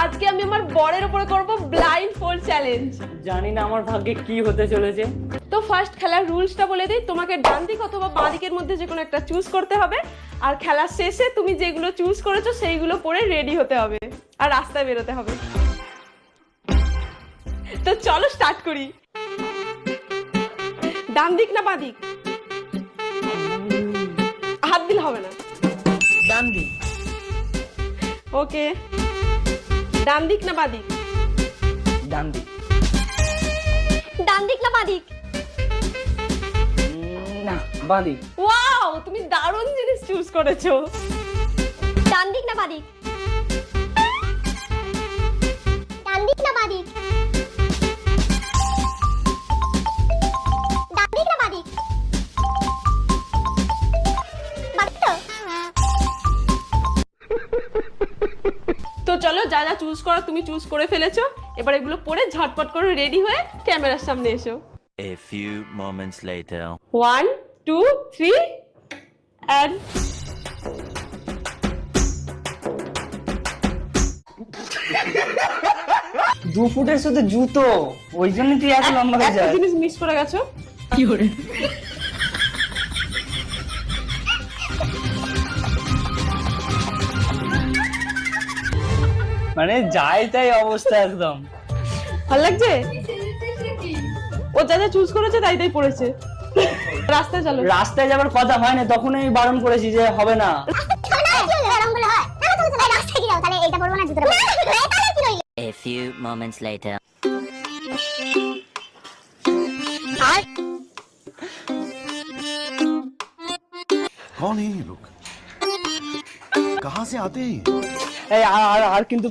আজকে আমি আমার বরের উপরে করব ব্লাইন্ড ফোল্ড চ্যালেঞ্জ। জানি না আমার ভাগ্যে কি হতে চলেছে। তো ফার্স্ট খেলার রুলসটা বলে দিই, তোমাকে ডান দিক অথবা বাঁ দিকের মধ্যে যে কোনো একটা চুজ করতে হবে, আর খেলার শেষে তুমি যেগুলো চুজ করেছো সেইগুলো পরে রেডি হতে হবে আর রাস্তায় বেরোতে হবে। তো চলো স্টার্ট করি। ডান দিক না বাঁ দিক? হাত দিলে হবে না। ডান দিক। ওকে, ডান দিক না বাঁ দিক? ডান দিক। ডান দিক না বাঁ দিক? না, বাঁ দিক। ওয়াও, তুমি দারুণ জিনিস চুজ করেছো। ডান দিক না বাঁ দিক? ডান দিক না বাঁ দিক? ডান দিক না বাঁ দিক? বাঁ দিক তো? তো চলো, যা যা চুজ করো তুমি চুজ করে ফেলেছো, এবার এগুলো পরে ঝটপট করে রেডি হয়ে ক্যামেরার সামনে এসো। A few moments later. 1 2 3 and দু ফুটের সাথে জুতো, ওই জন্য তুই এত লম্বা হয়ে একটা যায়। জিনিস মিস করে গেছো। কি করে? মানে যাই তাই অবস্থা একদম। ভালো লাগছে? ও যা যা চুজ করেছে তাই তাই পড়েছে। রাস্তায় চলো। রাস্তায় যাবার কথা হয় না, তখন আমি বারণ করেছি যে হবে না। A few moments later. कौन है ये लोग? कहाँ से आते हैं? এই আর কিন্তু